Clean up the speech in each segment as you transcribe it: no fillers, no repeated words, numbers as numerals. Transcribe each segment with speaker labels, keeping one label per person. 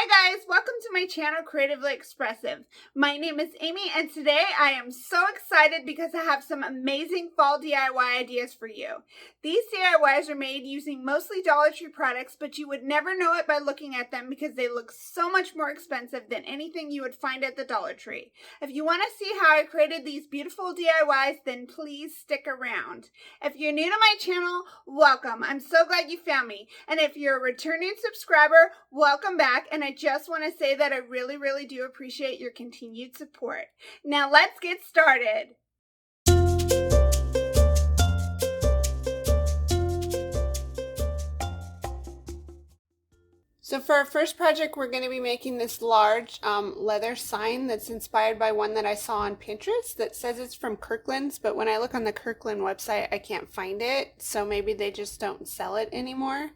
Speaker 1: Hi guys, welcome to my channel Creatively Expressive. My name is Amy and today I am so excited because I have some amazing fall DIY ideas for you. These DIYs are made using mostly Dollar Tree products, but you would never know it by looking at them because they look so much more expensive than anything you would find at the Dollar Tree. If you want to see how I created these beautiful DIYs, then please stick around. If you're new to my channel, welcome. I'm so glad you found me. And if you're a returning subscriber, welcome back. And I just want to say that I really do appreciate your continued support. Now let's get started. So for our first project, we're going to be making this large leather sign that's inspired by one that I saw on Pinterest that says it's from Kirkland's, but when I look on the Kirkland website, I can't find it, so maybe they just don't sell it anymore.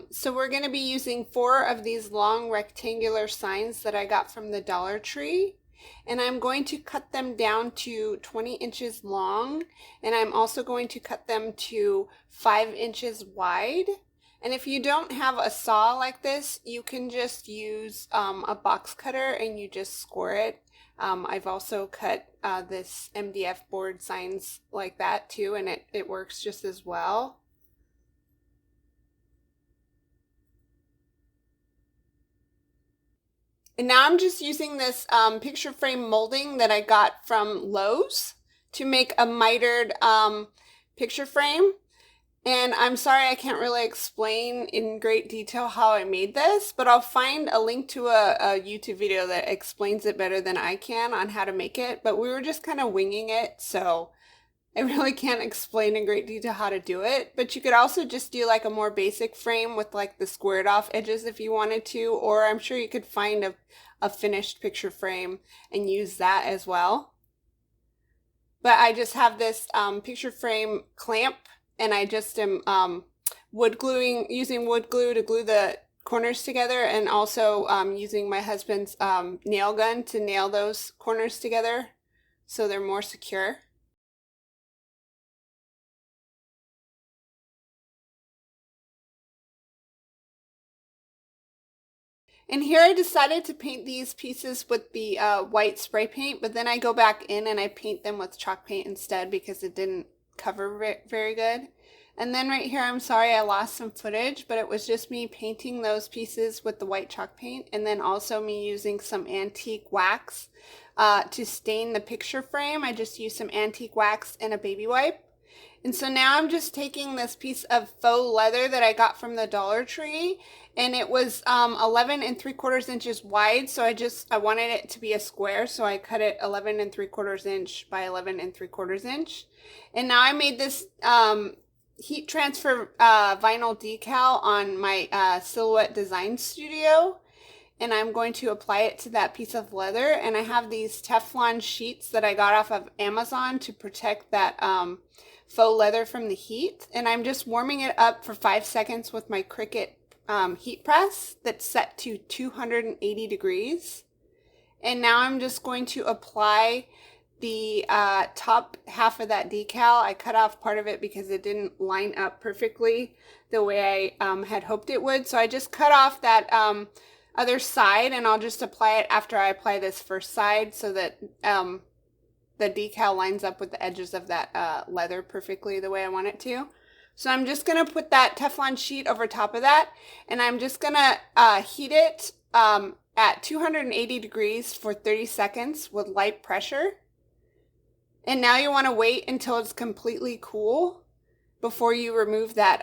Speaker 1: So we're going to be using 4 of these long rectangular signs that I got from the Dollar Tree, and I'm going to cut them down to 20 inches long, and I'm also going to cut them to 5 inches wide. And if you don't have a saw like this, you can just use a box cutter and you just score it. I've also cut this MDF board signs like that too, and it works just as well. And now I'm just using this picture frame molding that I got from Lowe's to make a mitered picture frame. And I'm sorry I can't really explain in great detail how I made this, but I'll find a link to a YouTube video that explains it better than I can on how to make it. But we were just kind of winging it, so I really can't explain in great detail how to do it. But you could also just do like a more basic frame with like the squared off edges if you wanted to, or I'm sure you could find a finished picture frame and use that as well. But I just have this picture frame clamp, and I just am using wood glue to glue the corners together, and also using my husband's nail gun to nail those corners together so they're more secure. And here I decided to paint these pieces with the white spray paint, but then I go back in and I paint them with chalk paint instead because it didn't cover very good. And then right here, I'm sorry I lost some footage, but it was just me painting those pieces with the white chalk paint, and then also me using some antique wax to stain the picture frame. I just used some antique wax and a baby wipe. And so now I'm just taking this piece of faux leather that I got from the Dollar Tree, and it was 11 3/4 inches wide, so I wanted it to be a square, so I cut it 11 3/4 inch by 11 3/4 inch. And now I made this heat transfer vinyl decal on my Silhouette Design Studio, and I'm going to apply it to that piece of leather. And I have these Teflon sheets that I got off of Amazon to protect that faux leather from the heat, and I'm just warming it up for 5 seconds with my Cricut heat press that's set to 280 degrees. And now I'm just going to apply the top half of that decal. I cut off part of it because it didn't line up perfectly the way I had hoped it would, so I just cut off that other side, and I'll just apply it after I apply this first side so that the decal lines up with the edges of that leather perfectly the way I want it to. So I'm just going to put that Teflon sheet over top of that, and I'm just going to heat it at 280 degrees for 30 seconds with light pressure. And now you want to wait until it's completely cool before you remove that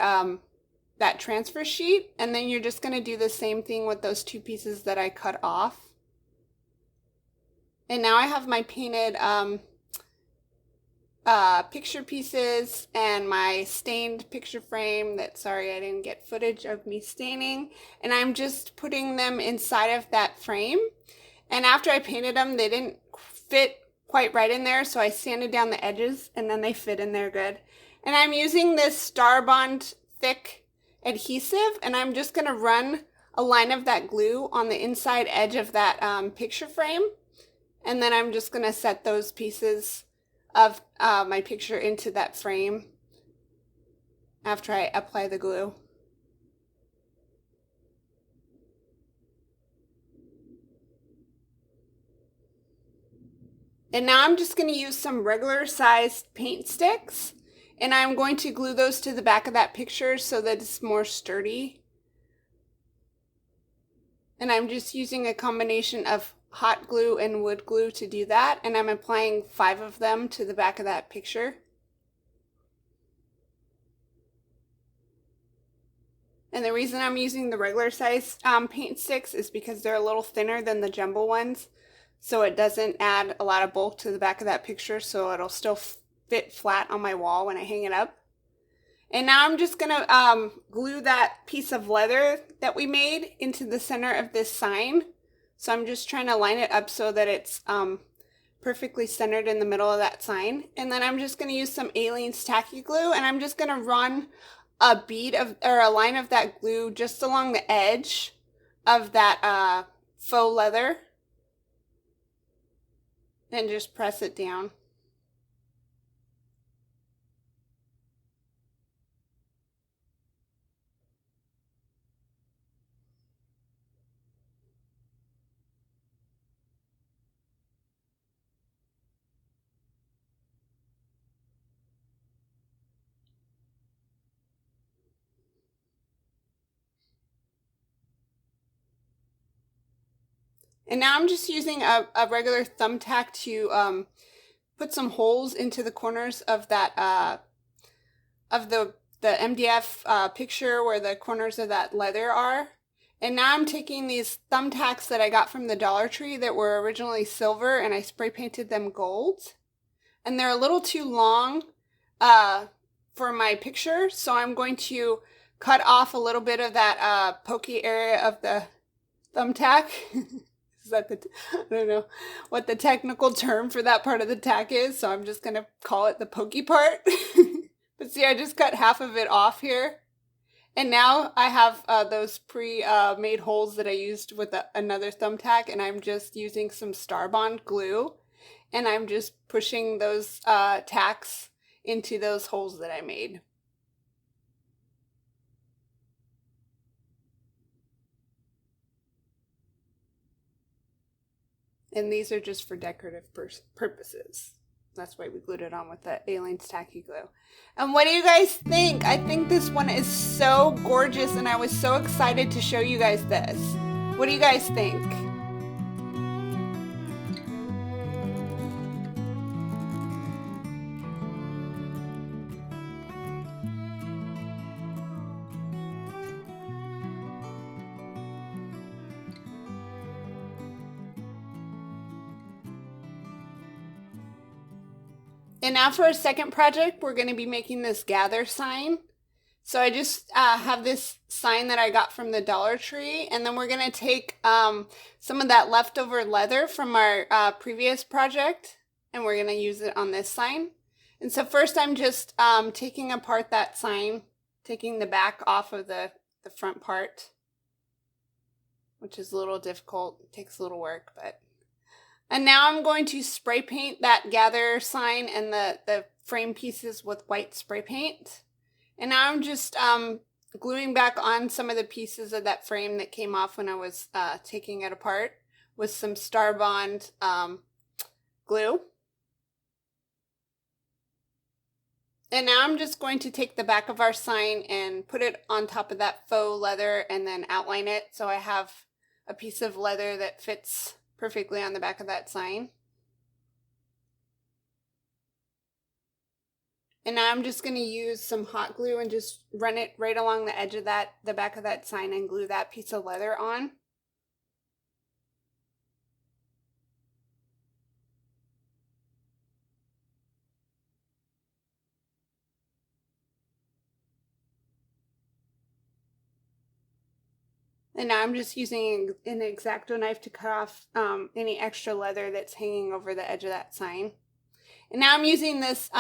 Speaker 1: that transfer sheet, and then you're just going to do the same thing with those 2 pieces that I cut off. And now I have my painted picture pieces and my stained picture frame that, sorry, I didn't get footage of me staining. And I'm just putting them inside of that frame. And after I painted them, they didn't fit quite right in there, so I sanded down the edges, and then they fit in there good. And I'm using this Starbond thick adhesive, and I'm just going to run a line of that glue on the inside edge of that picture frame. And then I'm just going to set those pieces of my picture into that frame after I apply the glue. And now I'm just going to use some regular sized paint sticks, and I'm going to glue those to the back of that picture so that it's more sturdy. And I'm just using a combination of hot glue and wood glue to do that, and I'm applying 5 of them to the back of that picture. And the reason I'm using the regular size paint sticks is because they're a little thinner than the jumbo ones, so it doesn't add a lot of bulk to the back of that picture, so it'll still fit flat on my wall when I hang it up. And now I'm just gonna glue that piece of leather that we made into the center of this sign. So I'm just trying to line it up so that it's perfectly centered in the middle of that sign. And then I'm just gonna use some Aleene's tacky glue, and I'm just gonna run a bead of, or a line of that glue just along the edge of that faux leather, and just press it down. And now I'm just using a regular thumbtack to put some holes into the corners of that of the MDF picture where the corners of that leather are. And now I'm taking these thumbtacks that I got from the Dollar Tree that were originally silver, and I spray painted them gold. And they're a little too long for my picture, so I'm going to cut off a little bit of that pokey area of the thumbtack. Is that I don't know what the technical term for that part of the tack is, so I'm just going to call it the pokey part. But see, I just cut half of it off here. And now I have those pre-made holes that I used with another thumbtack, and I'm just using some Starbond glue, and I'm just pushing those tacks into those holes that I made. And these are just for decorative purposes. That's why we glued it on with the Aleene's tacky glue. And what do you guys think? I think this one is so gorgeous, and I was so excited to show you guys this. What do you guys think? And now for a second project, we're going to be making this gather sign. So I just have this sign that I got from the Dollar Tree, and then we're going to take some of that leftover leather from our previous project, and we're going to use it on this sign. And so first I'm just taking apart that sign, taking the back off of the front part, which is a little difficult. It takes a little work, but... And now I'm going to spray paint that gather sign and the frame pieces with white spray paint. And now I'm just gluing back on some of the pieces of that frame that came off when I was taking it apart with some Starbond glue. And now I'm just going to take the back of our sign and put it on top of that faux leather and then outline it so I have a piece of leather that fits perfectly on the back of that sign. And now I'm just going to use some hot glue and just run it right along the edge of the back of that sign, and glue that piece of leather on. And now I'm just using an X-Acto knife to cut off any extra leather that's hanging over the edge of that sign. And now I'm using this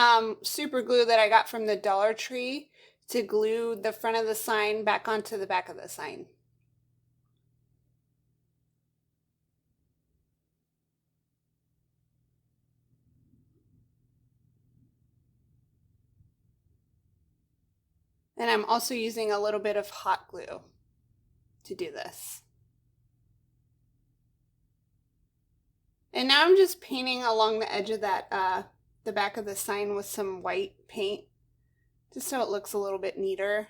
Speaker 1: super glue that I got from the Dollar Tree to glue the front of the sign back onto the back of the sign. And I'm also using a little bit of hot glue to do this. And now I'm just painting along the edge of that, the back of the sign with some white paint, just so it looks a little bit neater.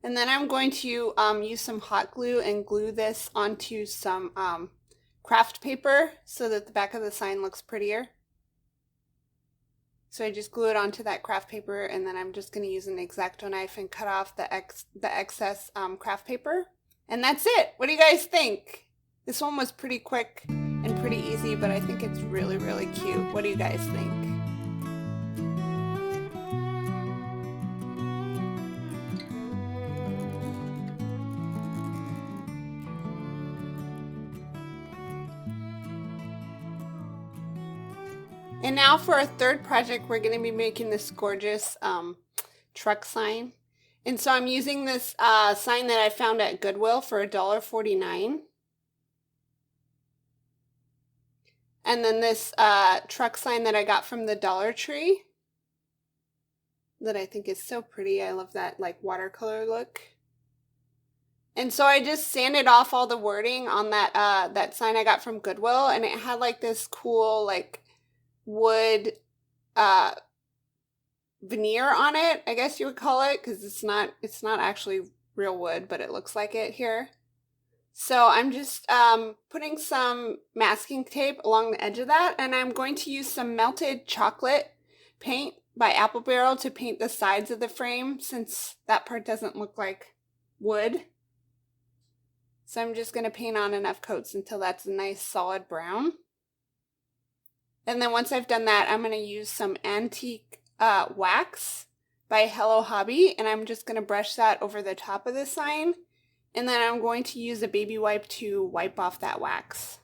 Speaker 1: And then I'm going to use some hot glue and glue this onto some craft paper so that the back of the sign looks prettier. So I just glue it onto that craft paper, and then I'm just going to use an X-Acto knife and cut off the excess craft paper. And that's it. What do you guys think? This one was pretty quick and pretty easy, but I think it's really, really cute. What do you guys think? And now for our third project, we're going to be making this gorgeous truck sign. And so I'm using this sign that I found at Goodwill for $1.49. And then this truck sign that I got from the Dollar Tree that I think is so pretty. I love that like watercolor look. And so I just sanded off all the wording on that that sign I got from Goodwill, and it had like this cool like wood veneer on it, I guess you would call it, because it's not actually real wood, but it looks like it here. So I'm just putting some masking tape along the edge of that, and I'm going to use some melted chocolate paint by Apple Barrel to paint the sides of the frame, since that part doesn't look like wood. So I'm just going to paint on enough coats until that's a nice solid brown. And then once I've done that, I'm going to use some antique wax by Hello Hobby, and I'm just going to brush that over the top of the sign. And then I'm going to use a baby wipe to wipe off that wax.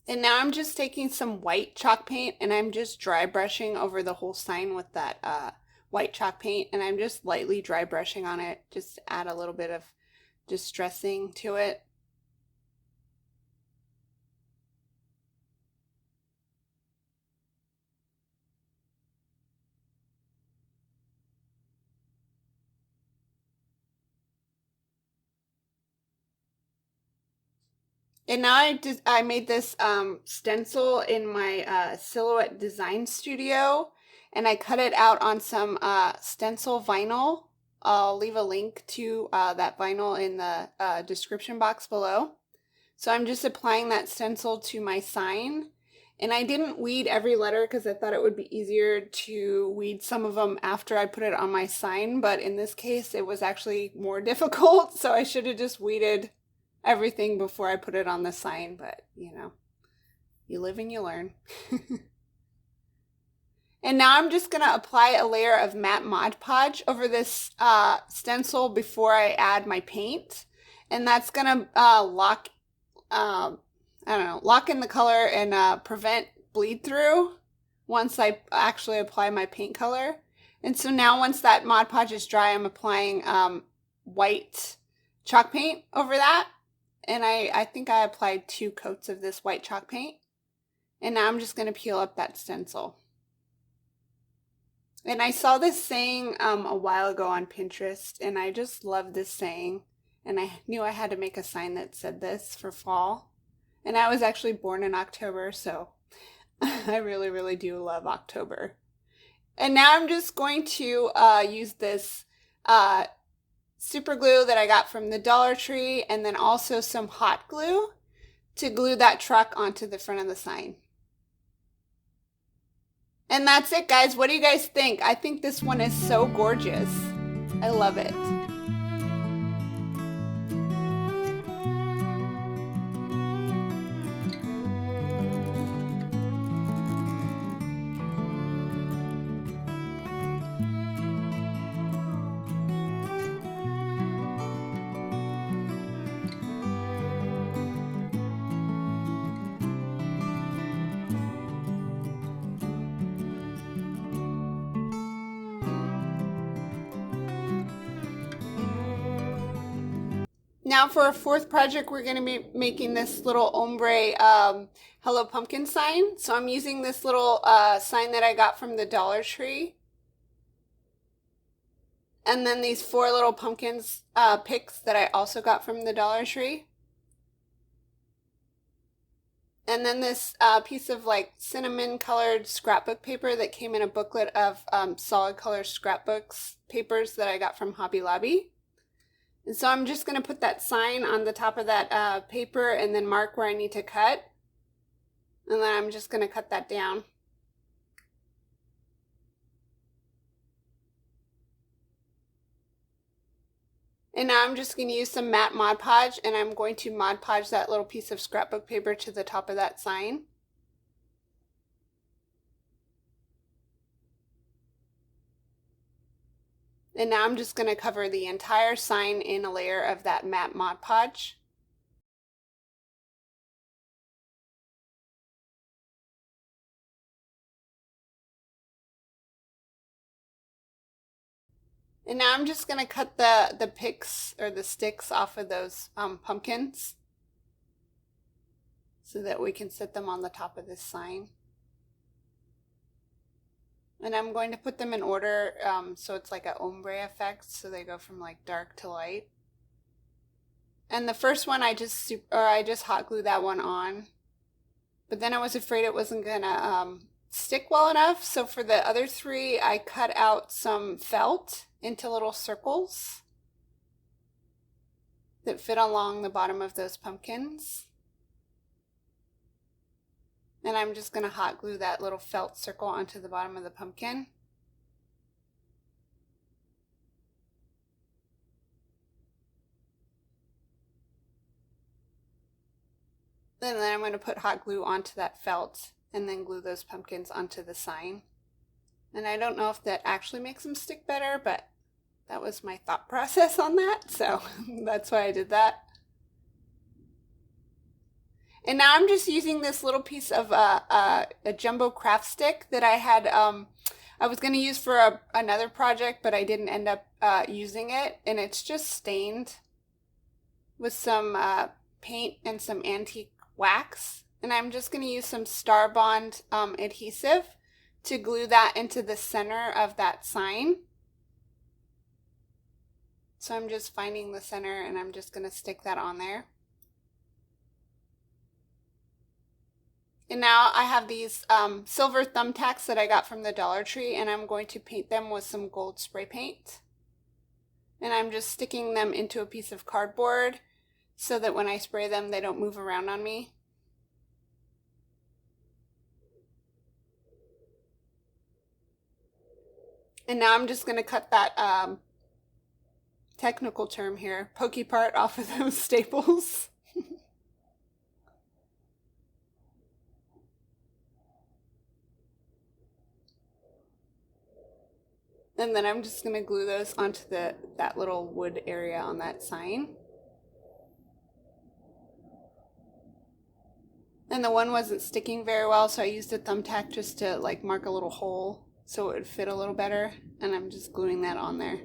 Speaker 1: And now I'm just taking some white chalk paint, and I'm just dry brushing over the whole sign with that white chalk paint, and I'm just lightly dry brushing on it, just to add a little bit of distressing to it. And now I made this stencil in my Silhouette Design Studio, and I cut it out on some Stencil Vinyl. I'll leave a link to that vinyl in the description box below. So I'm just applying that stencil to my sign. And I didn't weed every letter because I thought it would be easier to weed some of them after I put it on my sign. But in this case, it was actually more difficult. So I should have just weeded everything before I put it on the sign, but you know, you live and you learn. And now I'm just going to apply a layer of matte Mod Podge over this stencil before I add my paint. And that's going to lock in the color and prevent bleed through once I actually apply my paint color. And so now once that Mod Podge is dry, I'm applying white chalk paint over that. And I think I applied 2 coats of this white chalk paint. And now I'm just going to peel up that stencil. And I saw this saying a while ago on Pinterest, and I just love this saying. And I knew I had to make a sign that said this for fall. And I was actually born in October, so I really, really do love October. And now I'm just going to use this super glue that I got from the Dollar Tree, and then also some hot glue to glue that truck onto the front of the sign. And that's it, guys. What do you guys think? I think this one is so gorgeous. I love it. Now for our fourth project, we're going to be making this little ombre Hello Pumpkin sign. So I'm using this little sign that I got from the Dollar Tree. And then these 4 little pumpkins picks that I also got from the Dollar Tree. And then this piece of like cinnamon colored scrapbook paper that came in a booklet of solid color scrapbooks papers that I got from Hobby Lobby. And so I'm just going to put that sign on the top of that paper and then mark where I need to cut. And then I'm just going to cut that down. And now I'm just going to use some matte Mod Podge, and I'm going to Mod Podge that little piece of scrapbook paper to the top of that sign. And now I'm just going to cover the entire sign in a layer of that matte Mod Podge. And now I'm just going to cut the picks or the sticks off of those pumpkins so that we can set them on the top of this sign. And I'm going to put them in order so it's like an ombre effect, so they go from like dark to light. And the first one I just hot glued that one on, but then I was afraid it wasn't gonna stick well enough, so for the other 3 I cut out some felt into little circles that fit along the bottom of those pumpkins. And I'm just going to hot glue that little felt circle onto the bottom of the pumpkin. And then I'm going to put hot glue onto that felt and then glue those pumpkins onto the sign. And I don't know if that actually makes them stick better, but that was my thought process on that, so that's why I did that. And now I'm just using this little piece of a jumbo craft stick that I had, I was going to use for another project, but I didn't end up using it, and it's just stained with some paint and some antique wax. And I'm just going to use some Starbond adhesive to glue that into the center of that sign. So I'm just finding the center and I'm just going to stick that on there. And now I have these silver thumbtacks that I got from the Dollar Tree, and I'm going to paint them with some gold spray paint. And I'm just sticking them into a piece of cardboard so that when I spray them they don't move around on me. And now I'm just going to cut that technical term here, pokey part off of those staples. And then I'm just going to glue those onto that little wood area on that sign. And the one wasn't sticking very well, so I used a thumbtack just to like mark a little hole so it would fit a little better. And I'm just gluing that on there.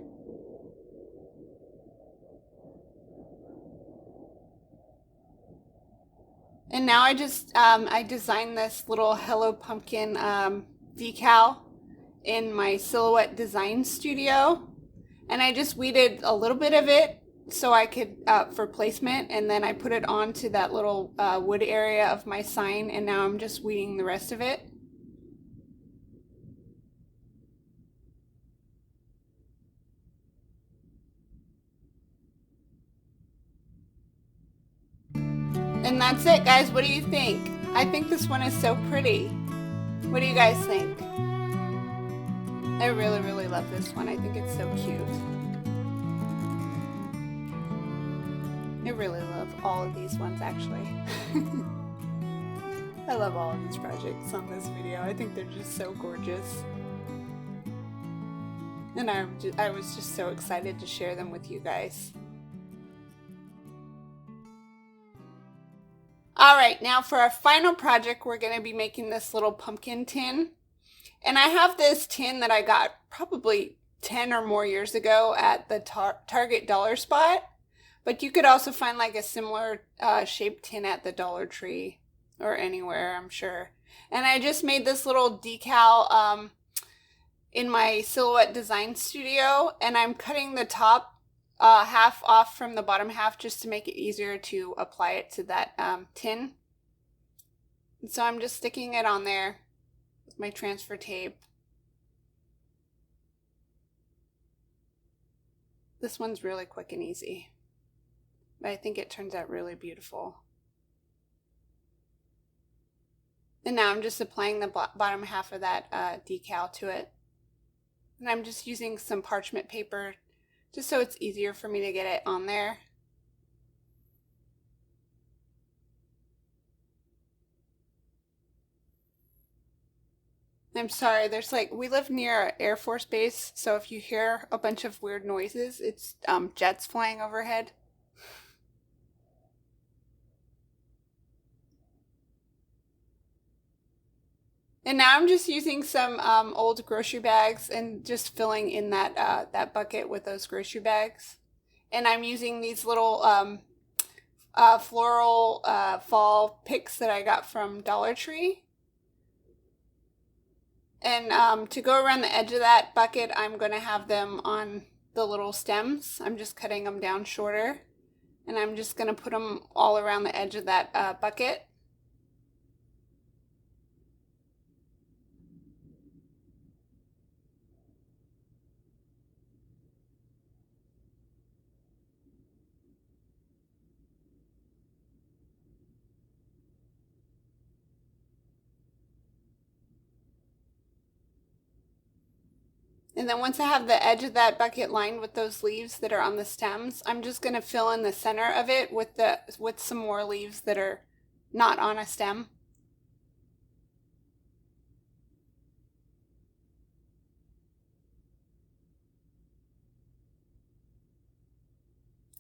Speaker 1: And now I just, I designed this little Hello Pumpkin decal in my Silhouette Design Studio. And I just weeded a little bit of it so I could, for placement, and then I put it onto that little wood area of my sign, and now I'm just weeding the rest of it. And that's it, guys. What do you think? I think this one is so pretty. What do you guys think? I really, really love this one. I think it's so cute. I really love all of these ones, actually. I love all of these projects on this video. I think they're just so gorgeous. And I was just so excited to share them with you guys. Alright, now for our final project, we're going to be making this little pumpkin tin. And I have this tin that I got probably 10 or more years ago at the Target Dollar Spot. But you could also find like a similar shaped tin at the Dollar Tree or anywhere, I'm sure. And I just made this little decal in my Silhouette Design Studio, and I'm cutting the top half off from the bottom half just to make it easier to apply it to that tin. And so I'm just sticking it on there with my transfer tape. This one's really quick and easy, but I think it turns out really beautiful. And now I'm just applying the bottom half of that decal to it. And I'm just using some parchment paper just so it's easier for me to get it on there. I'm sorry, there's like, we live near an Air Force base, so if you hear a bunch of weird noises, it's jets flying overhead. And now I'm just using some old grocery bags and just filling in that that bucket with those grocery bags. And I'm using these little floral fall picks that I got from Dollar Tree. And to go around the edge of that bucket, I'm going to have them on the little stems. I'm just cutting them down shorter. And I'm just going to put them all around the edge of that bucket. And then once I have the edge of that bucket lined with those leaves that are on the stems, I'm just going to fill in the center of it with some more leaves that are not on a stem.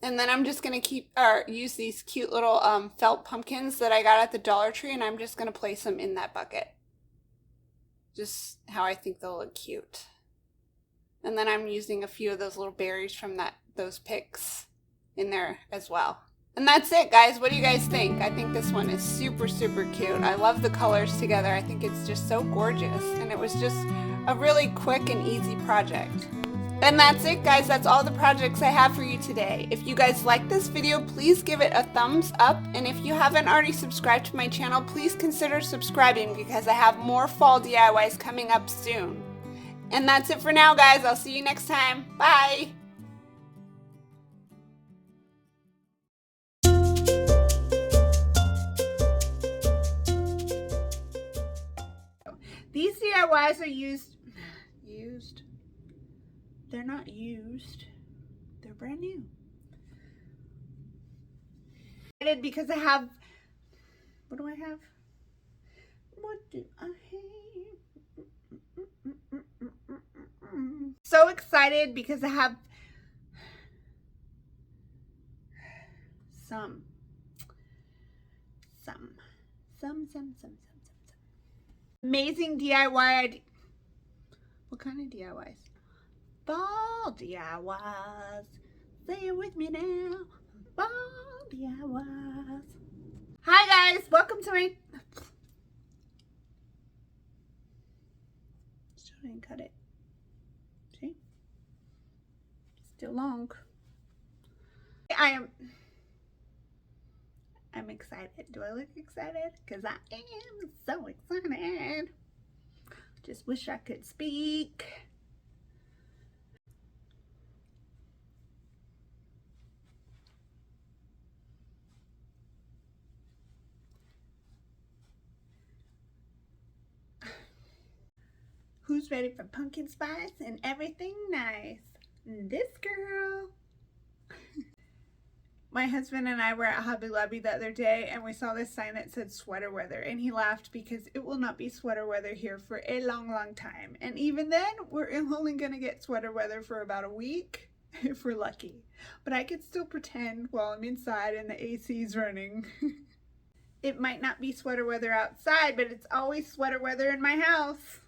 Speaker 1: And then I'm just going to use these cute little felt pumpkins that I got at the Dollar Tree, and I'm just going to place them in that bucket. Just how I think they'll look cute. And then I'm using a few of those little berries from those picks in there as well. And that's it, guys. What do you guys think? I think this one is super, super cute. I love the colors together. I think it's just so gorgeous. And it was just a really quick and easy project. And that's it, guys. That's all the projects I have for you today. If you guys like this video, please give it a thumbs up. And if you haven't already subscribed to my channel, please consider subscribing because I have more fall DIYs coming up soon. And that's it for now, guys. I'll see you next time. Bye! These DIYs are used. They're not used. They're brand new. Because I have. What do I have? What do I have? So excited because I have some amazing DIY. What kind of DIYs? Fall DIYs. Say it with me now. Fall DIYs. Hi guys, welcome to my. Still didn't cut it. See? Still long. I'm excited. Do I look excited? Because I am so excited. Just wish I could speak. Who's ready for pumpkin spice and everything nice? This girl. My husband and I were at Hobby Lobby the other day and we saw this sign that said sweater weather, and he laughed because it will not be sweater weather here for a long, long time. And even then, we're only gonna get sweater weather for about a week if we're lucky. But I could still pretend while I'm inside and the AC's running. It might not be sweater weather outside, but it's always sweater weather in my house.